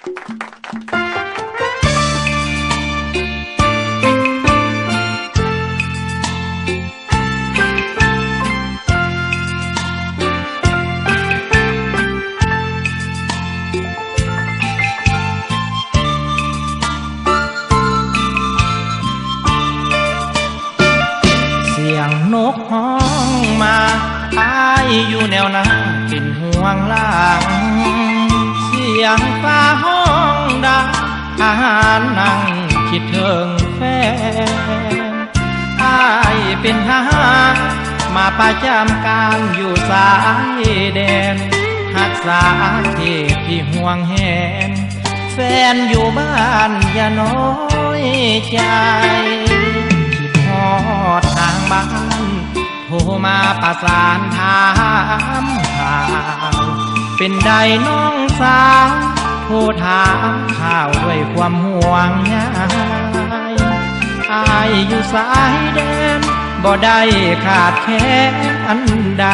นกห้องมาอายอยู่แนวหน้าเป็นห่วงหลังเสียงฟ้าห้องดังอาหารนั่งคิดถึงแฟนอายเป็นทหารมาประจำการอยู่สายแดนรักษาเขตที่ห่วงแหนแฟนอยู่บ้านอย่าน้อยใจคิดฮอดทางบ้านโทรมาประสานถามข่าวเป็นใดน้องสาวโทรถามข่าวด้วยความห่วงใยอายอยู่สายแดนบ่ได้ขาดแคลนอันใด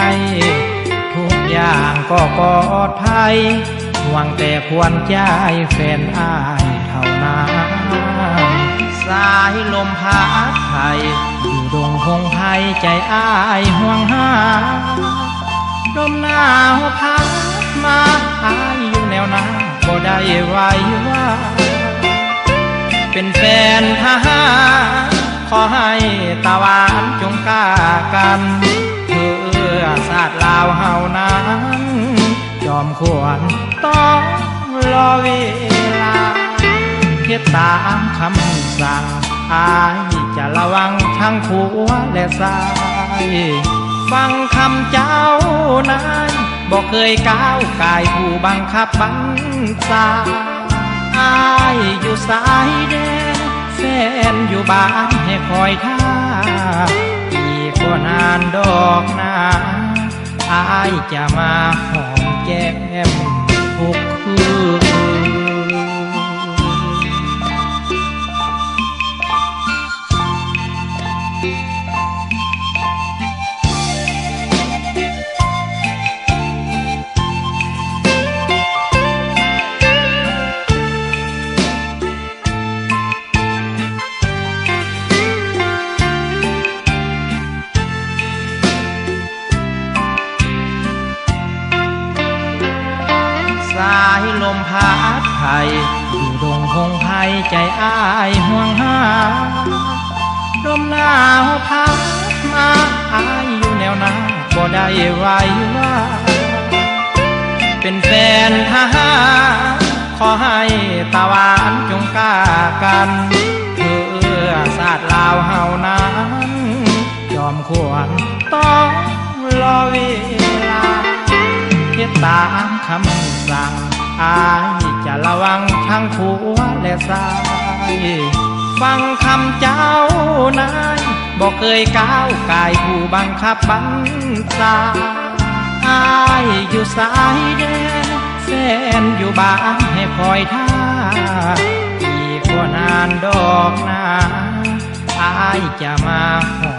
ทุกอย่างก็ปลอดภัยหวังแต่ควรใจแฟนอายเท่านั้นสายลมพัดไทยอยู่ดงพงไพใจอายห่วงหาลมหนาวพัดมาอายอยู่แนวหน้าบ่ได้ไหวว่าเป็นแฟนทหารขอให้ตะวันจงกล้ากันเพื่อชาติลาวเฮานั้นจอมควรต้องรอเวลาเฮ็ดตามคำสั่งอายจะระวังทั้งผัวและสายฟังคำเจ้านายบอกเคยก้าวกายผู้บังคับบัญชาอายอยู่สายแดนแฟนอยู่บ้านให้คอยท่าอีกก็นานดอกนาอายจะมาหอมแก้มทุกคืนสายลมพัดไทยอยู่ดงพงไพใจอายห่วงหาลมหนาวพัดมาอายอยู่แนวหน้าบ่ได้ไหวว่าเป็นแฟนทหารขอให้ตะวันจงกล้ากันเพื่อชาติลาวเฮานั้นยอมควรต้องรอเวลาเฮ็ดตามคำสั่งอายจะระวังทั้งผัวและสายฟังคำเจ้านายบอกเคยก้าวกายผู้บังคับบัญชาอายอยู่สายแดนแฟนอยู่บ้านให้คอยท่าอีกก็นานดอกนาอายจะมาหอ